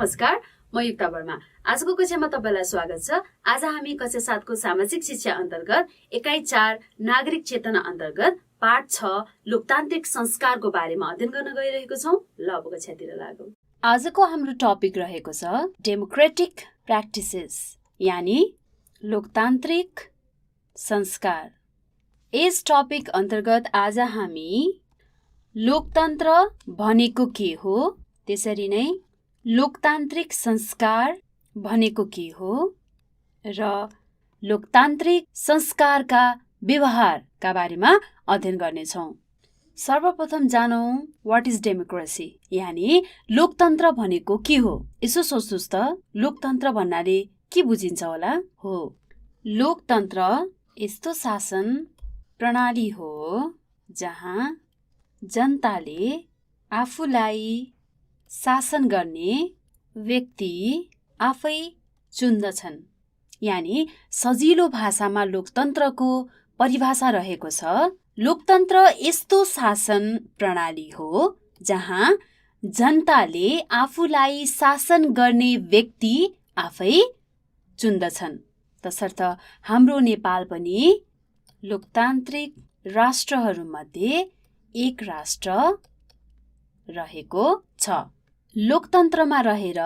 नमस्कार, म युक्ता वर्मा। आजको कक्षामा तपाईलाई स्वागत छ। आज हामी कक्षा 7 को सामाजिक शिक्षा अन्तर्गत एकाइ 4 नागरिक चेतना अन्तर्गत पाठ 6 लोकतान्त्रिक संस्कारको बारेमा अध्ययन गर्न गइरहेको छौं। ल अब कक्षातिर लागौं। आजको हाम्रो टपिक रहेको छ डेमोक्रेटिक प्र्याक्टिसेस, यानी लोकतान्त्रिक संस्कार। यस टपिक अन्तर्गत आज हामी लोकतन्त्र भनेको के हो, त्यसरी नै लोकतान्त्रिक संस्कार भनेको के हो र लोकतान्त्रिक संस्कारका व्यवहारका बारेमा अध्ययन गर्नेछौँ। सर्वप्रथम जानौँ व्हाट इज डेमोक्रेसी, यानी लोकतन्त्र भनेको के हो। यसो सोच्नुस् त, लोकतन्त्र भन्नाले के बुझिन्छ होला? हो, लोकतन्त्र यस्तो शासन प्रणाली हो जहाँ जनताले आफूलाई शासन गर्ने व्यक्ति आफै चुन्दछन्। यानी सजिलो भाषामा लोकतन्त्रको परिभाषा रहेको छ, लोकतन्त्र यस्तो शासन प्रणाली हो जहाँ जनताले आफूलाई शासन गर्ने व्यक्ति आफै चुन्दछन्। तसर्थ हाम्रो नेपाल पनि लोकतान्त्रिक राष्ट्रहरूमध्ये एक राष्ट्र रहेको छ। लोकतन्त्रमा रहेर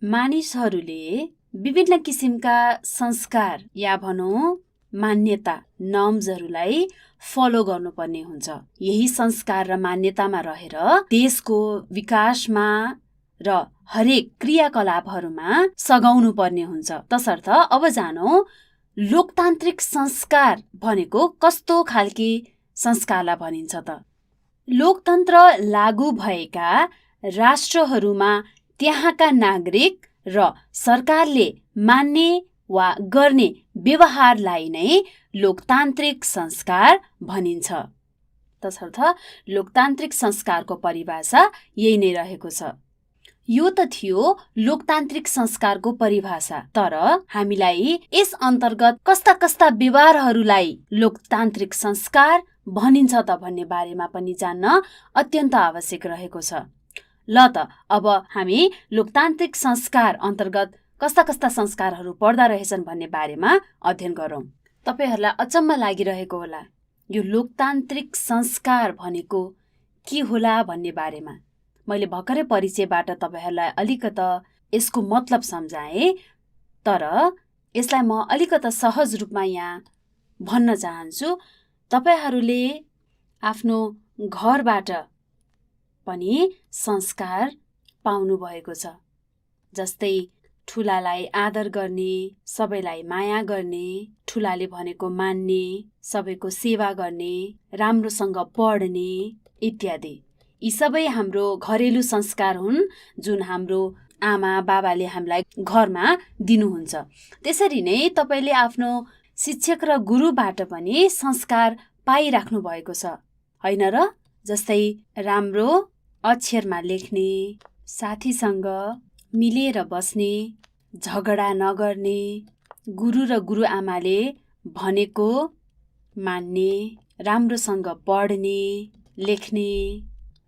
मानिसहरूले विभिन्न किसिमका संस्कार या भनौँ मान्यता नर्म्सहरूलाई फलो गर्नुपर्ने हुन्छ। यही संस्कार र मान्यतामा रहेर देशको विकासमा र हरेक क्रियाकलापहरूमा सघाउनु पर्ने हुन्छ। तसर्थ अब जानौँ लोकतान्त्रिक संस्कार भनेको कस्तो खालके संस्कारलाई भनिन्छ त। लोकतन्त्र लागू भएका राष्ट्रहरूमा त्यहाँका नागरिक र सरकारले मान्ने वा गर्ने व्यवहारलाई नै लोकतान्त्रिक संस्कार भनिन्छ। तसर्थ लोकतान्त्रिक संस्कारको परिभाषा यही नै रहेको छ। यो त थियो लोकतान्त्रिक संस्कारको परिभाषा, तर हामीलाई यस अन्तर्गत कस्ता कस्ता व्यवहारहरूलाई लोकतान्त्रिक संस्कार भनिन्छ त भन्ने बारेमा पनि जान्न अत्यन्त आवश्यक रहेको छ। ल त अब हामी लोकतान्त्रिक संस्कार अन्तर्गत कस्ता कस्ता संस्कारहरू पर्दा रहेछन् भन्ने बारेमा अध्ययन गरौँ। तपाईहरूलाई अचम्म लागिरहेको होला यो लोकतान्त्रिक संस्कार भनेको के होला भन्ने बारेमा। मैले भर्खरै परिचयबाट तपाईहरूलाई अलिकता यसको मतलब सम्झाएँ, तर यसलाई म अलिकता सहज रूपमा यहाँ भन्न चाहन्छु। तपाईहरूले आफ्नो घरबाट पनि संस्कार पाउनु भएको छ, जस्तै ठुलालाई आदर गर्ने, सबैलाई माया गर्ने, ठुलाले भनेको मान्ने, सबैको सेवा गर्ने, राम्रोसँग पढ्ने इत्यादि। यी सबै हाम्रो घरेलु संस्कार हुन् जुन हाम्रो आमा बाबाले हामीलाई घरमा दिनुहुन्छ। त्यसरी नै तपाईले आफ्नो शिक्षक र गुरुबाट पनि संस्कार पाइराख्नु भएको छ, होइन र? जस्तै राम्रो अक्षरमा लेख्ने, साथीसँग मिलेर बस्ने, झगडा नगर्ने, गुरु र गुरुआमाले भनेको मान्ने, राम्रोसँग पढ्ने, लेख्ने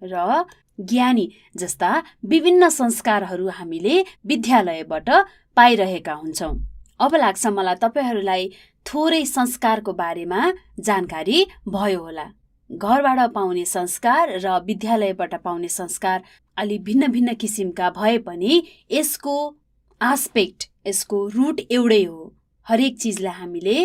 र ज्ञानी जस्ता विभिन्न संस्कारहरू हामीले विद्यालयबाट पाइरहेका हुन्छौँ। अब लाग्छ मलाई तपाईहरूलाई थोरै संस्कारको बारेमा जानकारी भयो होला। घरबाट पाउने संस्कार र विद्यालयबाट पाउने संस्कार अलि भिन्न भिन्न किसिमका भए पनि यसको आस्पेक्ट, यसको रुट एउटै हो। हरेक चिजलाई हामीले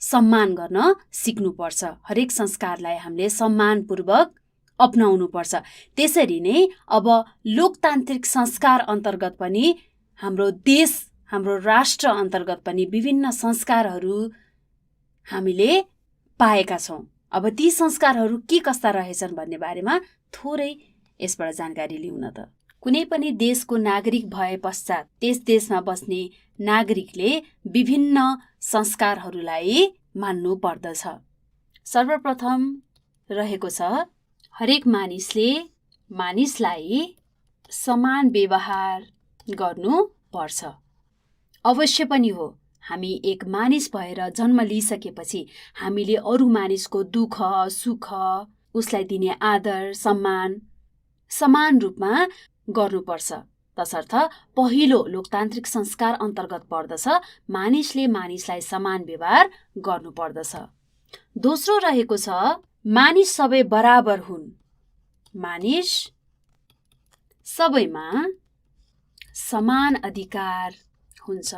सम्मान गर्न सिक्नुपर्छ, हरेक संस्कारलाई हामीले सम्मानपूर्वक अपनाउनु पर्छ। त्यसरी नै अब लोकतान्त्रिक संस्कार अन्तर्गत पनि हाम्रो देश, हाम्रो राष्ट्र अन्तर्गत पनि विभिन्न संस्कारहरू हामीले पाएका छौँ। अब ती संस्कारहरू के कस्ता रहेछन् भन्ने बारेमा थोरै यसबाट जानकारी लिउँ न त। कुनै पनि देशको नागरिक भए पश्चात त्यस देशमा बस्ने नागरिकले विभिन्न संस्कारहरूलाई मान्नु पर्दछ। सर्वप्रथम रहेको छ हरेक मानिसले मानिसलाई समान व्यवहार गर्नु पर्छ। अवश्य पनि हो, हामी एक मानिस भएर जन्म लिइसकेपछि हामीले अरू मानिसको दुःख सुख, उसलाई दिने आदर सम्मान समान रूपमा गर्नुपर्छ। तसर्थ पहिलो लोकतान्त्रिक संस्कार अन्तर्गत पर्दछ मानिसले मानिसलाई समान व्यवहार गर्नुपर्दछ। दोस्रो रहेको छ मानिस सबै बराबर हुन्। मानिस सबैमा समान अधिकार हुन्छ।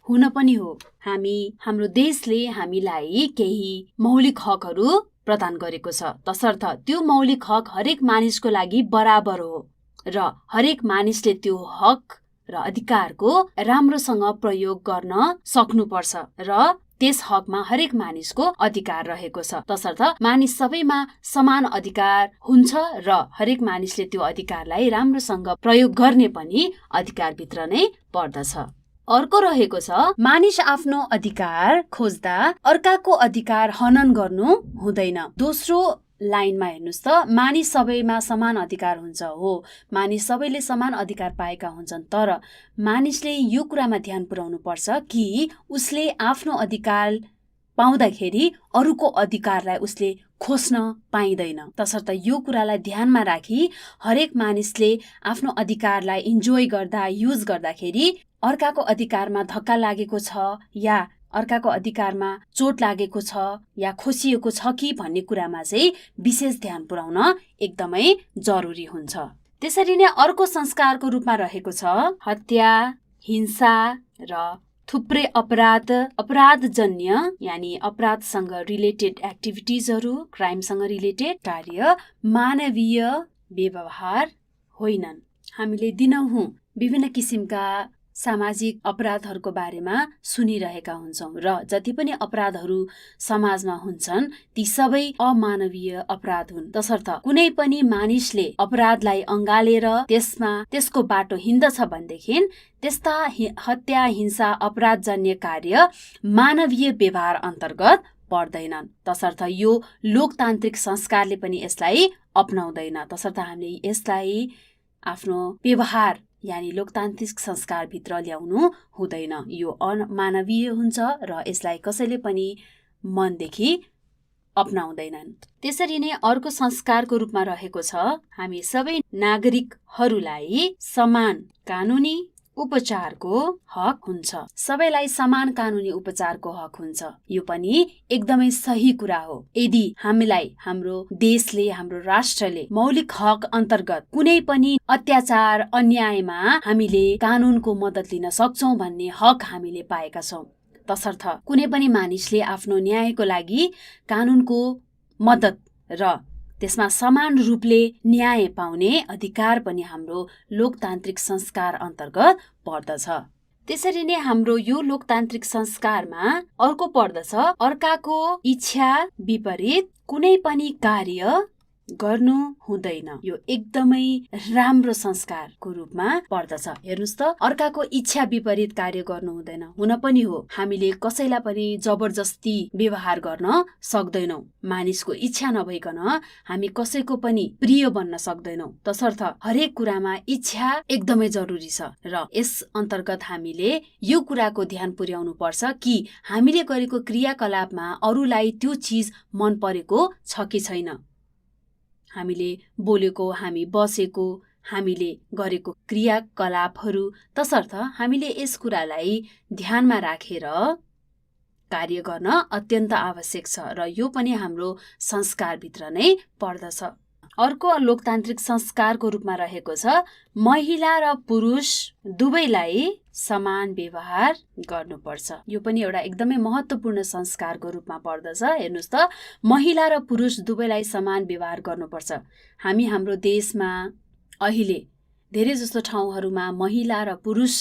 हुन पनि हो। हाम्रो देशले हामीलाई केही मौलिक हकहरू प्रदान गरेको छ, तसर्थ त्यो मौलिक हक हरेक मानिसको लागि बराबर हो र हरेक मानिसले त्यो हक र अधिकारको राम्रोसँग प्रयोग गर्न सक्नुपर्छ र त्यस हकमा हरेक मानिसको अधिकार रहेको छ। तसर्थ मानिस सबैमा समान अधिकार हुन्छ र हरेक मानिसले त्यो अधिकारलाई राम्रोसँग प्रयोग गर्ने पनि अधिकारभित्र नै पर्दछ। अर्को रहेको छ मानिस आफ्नो अधिकार खोज्दा अर्काको अधिकार हनन गर्नु हुँदैन। दोस्रो लाइनमा हेर्नुस् त मानिस सबैमा समान अधिकार हुन्छ। हो, मानिस सबैले समान अधिकार पाएका हुन्छन्, तर मानिसले यो कुरामा ध्यान पुर्याउनु पर्छ कि उसले आफ्नो अधिकार पाउँदाखेरि अरूको अधिकारलाई उसले खोज्न पाइँदैन। तसर्थ यो कुरालाई ध्यानमा राखी हरेक मानिसले आफ्नो अधिकारलाई इन्जोय गर्दा युज गर्दाखेरि अर्काको अधिकारमा धक्का लागेको छ या अर्काको अधिकारमा चोट लागेको छ या खोसिएको छ कि भन्ने कुरामा चाहिँ विशेष ध्यान पुर्याउन एकदमै जरुरी हुन्छ। त्यसरी नै अर्को संस्कारको रूपमा रहेको छ हत्या, हिंसा र थुप्रै अपराधजन्य यानि अपराधसँग रिलेटेड एक्टिभिटिजहरू, क्राइमसँग रिलेटेड कार्य मानवीय व्यवहार होइनन्। हामीले दिनहुँ विभिन्न किसिमका सामाजिक अपराधहरूको बारेमा सुनिरहेका हुन्छौँ र जति पनि अपराधहरू समाजमा हुन्छन् ती सबै अमानवीय अपराध हुन्। तसर्थ कुनै पनि मानिसले अपराधलाई अँगालेर त्यसको बाटो हिँड्दछ भनेदेखि त्यस्ता हत्या, हिंसा, अपराधजन्य कार्य मानवीय व्यवहार अन्तर्गत पर्दैनन्। तसर्थ यो लोकतान्त्रिक संस्कारले पनि यसलाई अपनाउँदैन। तसर्थ हामीले यसलाई आफ्नो व्यवहार यानि लोकतान्त्रिक संस्कारभित्र ल्याउनु हुँदैन। यो अमानवीय हुन्छ र यसलाई कसैले पनि मनदेखि अपनाउँदैनन्। त्यसरी नै अर्को संस्कारको रूपमा रहेको छ हामी सबै नागरिकहरूलाई समान कानुनी उपचारको हक हुन्छ। सबैलाई समान कानुनी उपचारको हक हुन्छ। यो पनि एकदमै सही कुरा हो। यदि हामीलाई हाम्रो देशले, हाम्रो राष्ट्रले मौलिक हक अन्तर्गत कुनै पनि अत्याचार, अन्यायमा हामीले कानुनको मद्दत लिन सक्छौं भन्ने हक हामीले पाएका छौं। तसर्थ कुनै पनि मानिसले आफ्नो न्यायको लागि कानुनको मद्दत र त्यसमा समान रूपले न्याय पाउने अधिकार पनि हाम्रो लोकतान्त्रिक संस्कार अन्तर्गत पर्दछ। त्यसरी नै हाम्रो यो लोकतान्त्रिक संस्कारमा अर्को पर्दछ अर्काको इच्छा विपरीत कुनै पनि कार्य गर्नु हुँदैन। यो एकदमै राम्रो संस्कारको रूपमा पर्दछ। हेर्नुस् त अर्काको इच्छा विपरीत कार्य गर्नु हुँदैन। हुन पनि हो, हामीले कसैलाई पनि जबरजस्ती व्यवहार गर्न सक्दैनौं। मानिसको इच्छा नभइकन हामी कसैको पनि प्रिय बन्न सक्दैनौं। तसर्थ हरेक कुरामा इच्छा एकदमै जरुरी छ र यस अन्तर्गत हामीले यो कुराको ध्यान पुर्याउनु पर्छ कि हामीले गरेको क्रियाकलापमा अरूलाई त्यो चीज मन परेको छ कि छैन। हामीले बोलेको, हामी बसेको, हामीले गरेको क्रियाकलापहरू, तसर्थ हामीले यस कुरालाई ध्यानमा राखेर कार्य गर्न अत्यन्त आवश्यक छ र यो पनि हाम्रो संस्कारभित्र नै पर्दछ। अर्को लोकतान्त्रिक संस्कारको रूपमा रहेको छ महिला र पुरुष दुवैलाई समान व्यवहार गर्नुपर्छ। यो पनि एउटा एकदमै महत्त्वपूर्ण संस्कारको रूपमा पर्दछ। हेर्नुस् त महिला र पुरुष दुवैलाई समान व्यवहार गर्नुपर्छ। हामी हाम्रो देशमा अहिले धेरै जस्तो ठाउँहरूमा महिला र पुरुष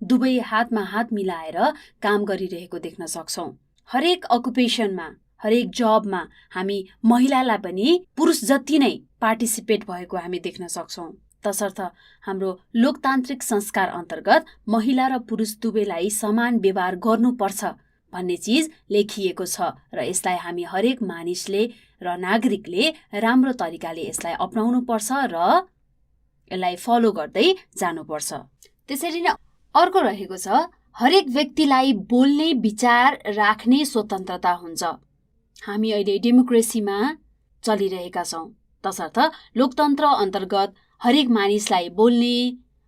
दुवै हातमा हात मिलाएर काम गरिरहेको देख्न सक्छौं। हरेक अकुपेसनमा, हरेक जबमा हामी महिलालाई पनि पुरुष जति नै पार्टिसिपेट भएको हामी देख्न सक्छौं। तसर्थ हाम्रो लोकतान्त्रिक संस्कार अन्तर्गत महिला र पुरुष दुवैलाई समान व्यवहार गर्नुपर्छ भन्ने चीज लेखिएको छ र यसलाई हामी हरेक मानिसले र नागरिकले राम्रो तरिकाले यसलाई अपनाउनु पर्छ र यसलाई फलो गर्दै जानुपर्छ। त्यसरी नै अर्को रहेको छ हरेक व्यक्तिलाई बोल्ने, विचार राख्ने स्वतन्त्रता हुन्छ। हामी अहिले डेमोक्रेसीमा चलिरहेका छौं। तसर्थ लोकतन्त्र अन्तर्गत हरेक मानिसलाई बोल्ने,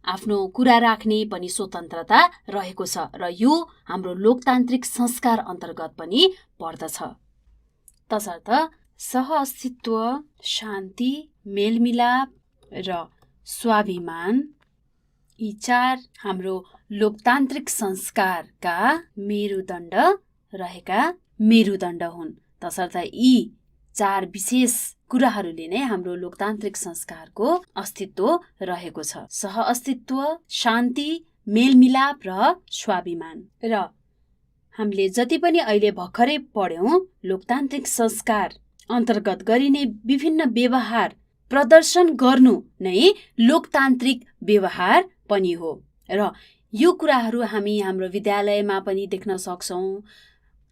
आफ्नो कुरा राख्ने पनि स्वतन्त्रता रहेको छ र यो हाम्रो लोकतान्त्रिक संस्कार अन्तर्गत पनि पर्दछ। तसर्थ सहअस्तित्व, शान्ति, मेलमिलाप र स्वाभिमान यी 4 हाम्रो लोकतान्त्रिक संस्कारका मेरुदण्ड रहेका मेरुदण्ड हुन्। तसर्थ यी 4 विशेष कुराहरूले नै हाम्रो लोकतान्त्रिक संस्कारको अस्तित्व रहेको छ। सहअस्तित्व, शान्ति, मेलमिलाप र स्वाभिमान। र हामीले जति पनि अहिले भर्खरै पढ्यौं लोकतान्त्रिक संस्कार अन्तर्गत गरिने विभिन्न व्यवहार प्रदर्शन गर्नु नै लोकतान्त्रिक व्यवहार पनि हो। र यो कुराहरू हामी हाम्रो विद्यालयमा पनि देख्न सक्छौं।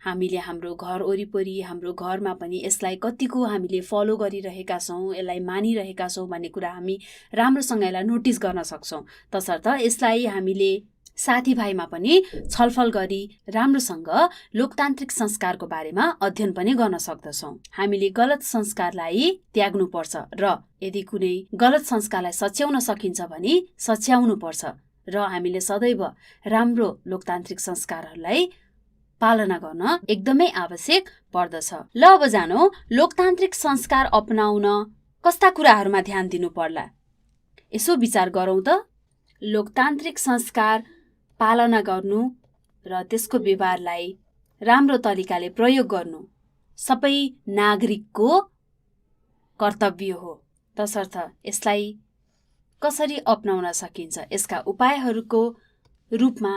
हामीले हाम्रो घर वरिपरि हाम्रो घरमा पनि यसलाई कतिको हामीले फलो गरिरहेका छौं, यसलाई मानिरहेका छौं भन्ने कुरा हामी राम्रोसँग यसलाई नोटिस गर्न सक्छौं। तसर्थ यसलाई हामीले साथीभाइमा पनि छलफल गरी राम्रोसँग लोकतान्त्रिक संस्कारको बारेमा अध्ययन पनि गर्न सक्दछौं। हामीले गलत संस्कारलाई त्याग्नुपर्छ र यदि कुनै गलत संस्कारलाई सच्याउन सकिन्छ भने सच्याउनु पर्छ र हामीले सदैव राम्रो लोकतान्त्रिक संस्कारहरूलाई पालना गर्न एकदमै आवश्यक पर्दछ। ल अब जानौ लोकतान्त्रिक संस्कार अपनाउन कस्ता कुराहरूमा ध्यान दिनु पर्ला। यसो विचार गरौँ त। लोकतान्त्रिक संस्कार पालना गर्नु र त्यसको व्यवहारलाई राम्रो तरिकाले प्रयोग गर्नु सबै नागरिकको कर्तव्य हो। तसर्थ यसलाई कसरी अपनाउन सकिन्छ? यसका उपायहरूको रूपमा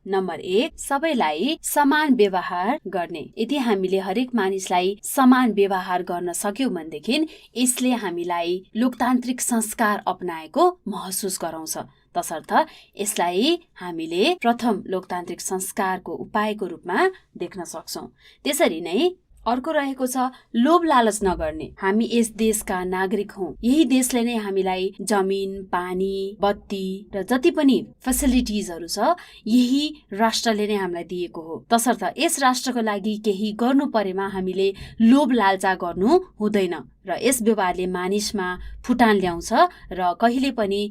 नम्बर 1 सबैलाई समान व्यवहार गर्ने। यदि हामीले हरेक मानिसलाई समान व्यवहार गर्न सक्यौं भनेदेखि यसले हामीलाई लोकतान्त्रिक संस्कार अपनाएको महसुस गराउँछ। तसर्थ यसलाई हामीले प्रथम लोकतान्त्रिक संस्कारको उपायको रूपमा देख्न सक्छौं। त्यसरी नै अर्को रहेको छ लोभ लालच नगर्ने। हामी यस देशका नागरिक हौं। यही देशले नै हामीलाई जमिन, पानी, बत्ती र जति पनि फेसिलिटिजहरू छ यही राष्ट्रले नै हामीलाई दिएको हो। तसर्थ यस राष्ट्रको लागि केही गर्नु परेमा हामीले लोभ लालचा गर्नु हुँदैन र यस व्यवहारले मानिसमा फुटान ल्याउँछ र कहिले पनि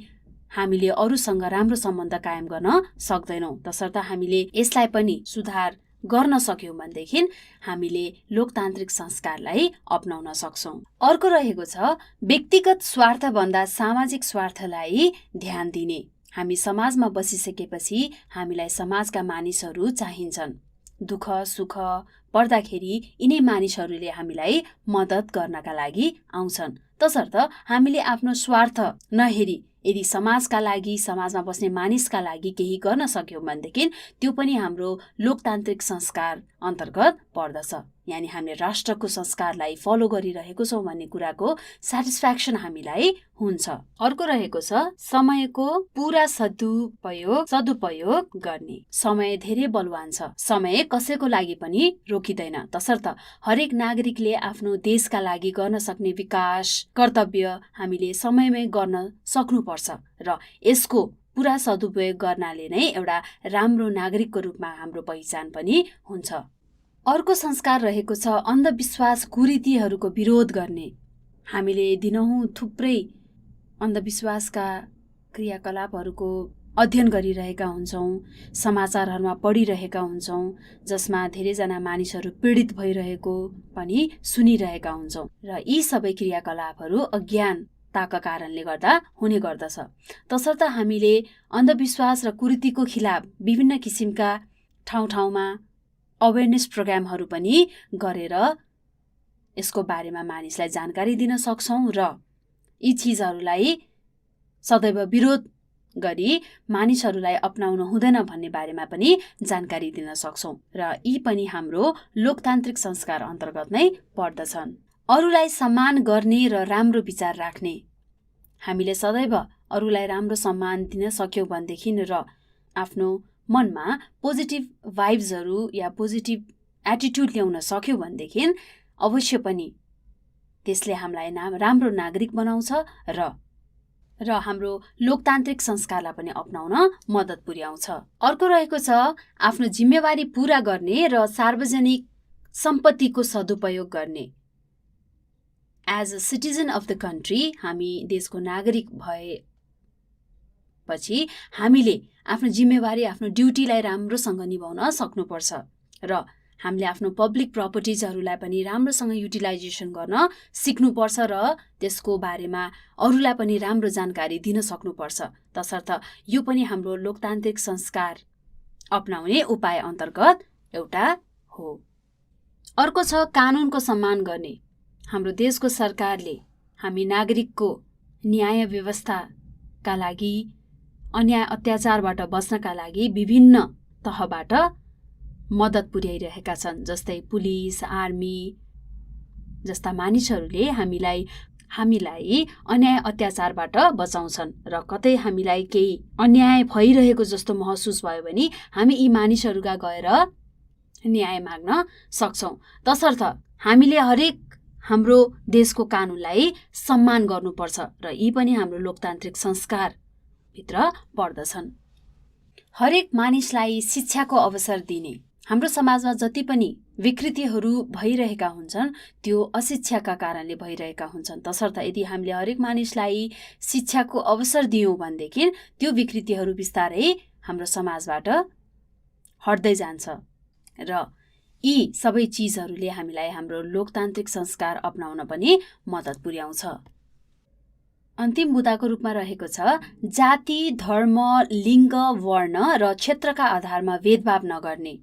हामीले अरूसँग राम्रो सम्बन्ध कायम गर्न सक्दैनौं। तसर्थ हामीले यसलाई पनि सुधार गर्न सक्यौं भनेदेखि हामीले लोकतान्त्रिक संस्कारलाई अपनाउन सक्छौं। अर्को रहेको छ व्यक्तिगत स्वार्थ भन्दा सामाजिक स्वार्थलाई ध्यान दिने। हामी समाजमा बसिसकेपछि हामीलाई समाजका मानिसहरू चाहिन्छन्। दुःख सुख पर्दाखेरि यिनै मानिसहरूले हामीलाई मद्दत गर्नका लागि आउँछन्। तसर्थ हामीले आफ्नो स्वार्थ नहेरी यदि समाजका लागि, समाजमा बस्ने मानिसका लागि केही गर्न सक्यौं भनेदेखि त्यो पनि हाम्रो लोकतान्त्रिक संस्कार अन्तर्गत पर्दछ। यानि हामीले राष्ट्रको संस्कारलाई फलो गरिरहेको छौं भन्ने कुराको स्याटिस्फ्याक्सन हामीलाई हुन्छ। अर्को रहेको छ समयको पूरा सदुपयोग गर्ने। समय धेरै बलवान छ। समय कसैको लागि पनि रोकिँदैन। तसर्थ हरेक नागरिकले आफ्नो देशका लागि गर्न सक्ने विकास कर्तव्य हामीले समयमै गर्न सक्नुपर्छ र यसको पूरा सदुपयोग गर्नाले नै एउटा राम्रो नागरिकको रूपमा हाम्रो पहिचान पनि हुन्छ। अर्को संस्कार रहेको छ अन्धविश्वास कुरीतिहरूको विरोध गर्ने। हामीले दिनहुँ थुप्रै अन्धविश्वासका क्रियाकलापहरूको अध्ययन गरिरहेका हुन्छौँ, समाचारहरूमा पढिरहेका हुन्छौँ, जसमा धेरैजना मानिसहरू पीडित भइरहेको पनि सुनिरहेका हुन्छौँ र यी सबै क्रियाकलापहरू अज्ञानताका कारणले गर्दा हुने गर्दछ। तसर्थ हामीले अन्धविश्वास र कुरीतिको खिलाफ विभिन्न किसिमका ठाउँमा अवेरनेस प्रोग्रामहरू पनि गरेर यसको बारेमा मानिसलाई जानकारी दिन सक्छौं र यी चिजहरूलाई सदैव विरोध गरी मानिसहरूलाई अपनाउन हुँदैन भन्ने बारेमा पनि जानकारी दिन सक्छौं र यी पनि हाम्रो लोकतान्त्रिक संस्कार अन्तर्गत नै पर्दछन्। अरूलाई सम्मान गर्ने र राम्रो विचार राख्ने। हामीले सदैव अरूलाई राम्रो सम्मान दिन सक्यौं भनेदेखि र आफ्नो मनमा पोजिटिभ भाइब्सहरू या पोजिटिभ एटिट्युड ल्याउन सक्यौं भनेदेखि अवश्य पनि त्यसले हामीलाई राम्रो नागरिक बनाउँछ र हाम्रो लोकतान्त्रिक संस्कारलाई पनि अपनाउन मद्दत पुर्याउँछ। अर्को रहेको छ आफ्नो जिम्मेवारी पूरा गर्ने र सार्वजनिक सम्पत्तिको सदुपयोग गर्ने। As a citizen of the country हामी देशको नागरिक पछि हामीले आफ्नो जिम्मेवारी आफ्नो ड्युटीलाई राम्रोसँग निभाउन सक्नुपर्छ र हामीले आफ्नो पब्लिक प्रपर्टिजहरूलाई पनि राम्रोसँग युटिलाइजेसन गर्न सिक्नुपर्छ र त्यसको बारेमा अरूलाई पनि राम्रो जानकारी दिन सक्नुपर्छ। तसर्थ यो पनि हाम्रो लोकतान्त्रिक संस्कार अपनाउने उपाय अन्तर्गत एउटा हो। अर्को छ कानुनको सम्मान गर्ने। हाम्रो देशको सरकारले हामी नागरिकको न्याय व्यवस्थाका लागि अन्याय अत्याचारबाट बच्नका लागि विभिन्न तहबाट मद्दत पुर्याइरहेका छन्। जस्तै पुलिस, आर्मी जस्ता मानिसहरूले हामीलाई अन्याय अत्याचारबाट बचाउँछन् र कतै हामीलाई केही अन्याय भइरहेको जस्तो महसुस भयो भने हामी यी मानिसहरूका गएर न्याय माग्न सक्छौँ। तसर्थ हामीले हरेक हाम्रो देशको कानुनलाई सम्मान गर्नुपर्छ र यी पनि हाम्रो लोकतान्त्रिक संस्कारभित्र पर्दछन्। हरेक मानिसलाई शिक्षाको अवसर दिने। हाम्रो समाजमा जति पनि विकृतिहरू भइरहेका हुन्छन् त्यो अशिक्षाका कारणले भइरहेका हुन्छन्। तसर्थ यदि हामीले हरेक मानिसलाई शिक्षाको अवसर दियौँ भनेदेखि त्यो विकृतिहरू बिस्तारै हाम्रो समाजबाट हट्दै जान्छ र यी सबै चिजहरूले हामीलाई हाम्रो लोकतान्त्रिक संस्कार अपनाउन पनि मद्दत पुर्याउँछ। अन्तिम मुद्दाको रूपमा रहेको छ जाति, धर्म, लिङ्ग, वर्ण र क्षेत्रका आधारमा भेदभाव नगर्ने।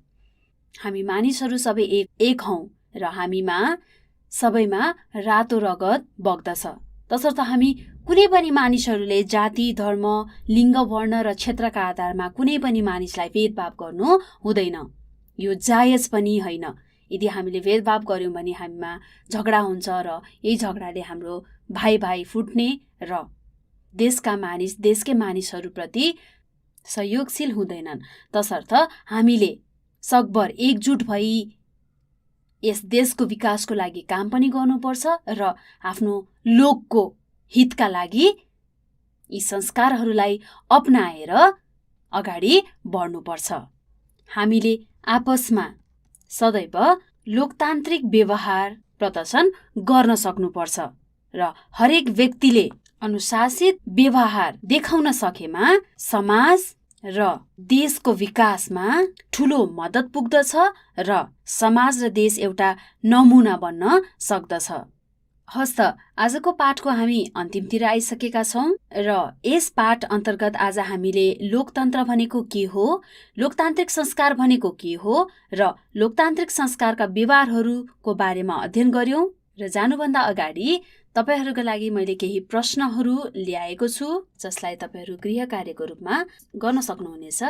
हामी मानिसहरू सबै एक हौँ र हामीमा सबैमा रातो रगत बग्दछ। तसर्थ हामी कुनै पनि मानिसहरूले जाति, धर्म, लिङ्ग, वर्ण र क्षेत्रका आधारमा कुनै पनि मानिसलाई भेदभाव गर्नु हुँदैन। यो जायज पनि होइन। यदि हामीले भेदभाव गर्यौँ भने हामीमा झगडा हुन्छ र यही झगडाले हाम्रो भाइ फुट्ने र देशकै मानिसहरूप्रति सहयोगशील हुँदैनन्। तसर्थ हामीले सकभर एकजुट भई यस देशको विकासको लागि काम पनि गर्नुपर्छ र आफ्नो लोकको हितका लागि यी संस्कारहरूलाई अपनाएर अगाडि बढ्नुपर्छ। हामीले आपसमा सदैव लोकतान्त्रिक व्यवहार प्रदर्शन गर्न सक्नुपर्छ र हरेक व्यक्तिले अनुशासित व्यवहार देखाउन सकेमा समाज र देशको विकासमा ठुलो मद्दत पुग्दछ र समाज र देश एउटा नमुना बन्न सक्दछ। हस्त आजको पाठको हामी अन्तिमतिर आइसकेका छौँ र यस पाठ अन्तर्गत आज हामीले लोकतन्त्र भनेको के हो, लोकतान्त्रिक संस्कार भनेको के हो र लोकतान्त्रिक संस्कारका व्यवहारहरूको बारेमा अध्ययन गर्यौँ। र जानुभन्दा अगाडि तपाईहरुका लागि मैले केही प्रश्नहरू ल्याएको छु जसलाई तपाईहरु गृह कार्यको रूपमा गर्न सक्नुहुनेछ।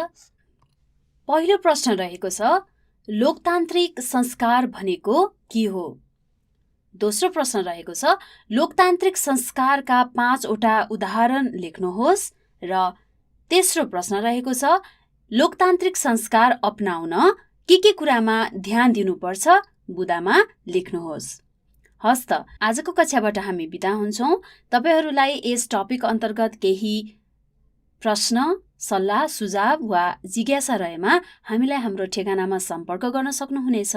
पहिलो प्रश्न रहेको छ लोकतान्त्रिक संस्कार भनेको के हो? दोस्रो प्रश्न रहेको छ लोकतान्त्रिक संस्कारका 5 वटा उदाहरण लेख्नुहोस् र तेस्रो प्रश्न रहेको छ लोकतान्त्रिक संस्कार अपनाउन के कुरामा ध्यान दिनुपर्छ बुदामा लेख्नुहोस्। हस्त आजको कक्षाबाट हामी बिदा हुन्छौं। तपाईहरुलाई यस टपिक अन्तर्गत केही प्रश्न, सल्लाह, सुझाव वा जिज्ञासा रहेमा हामीलाई हाम्रो ठेगानामा सम्पर्क गर्न सक्नुहुनेछ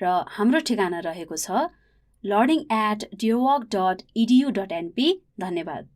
र हाम्रो ठेगाना रहेको छ learning@dearwork.edu.np। धन्यवाद।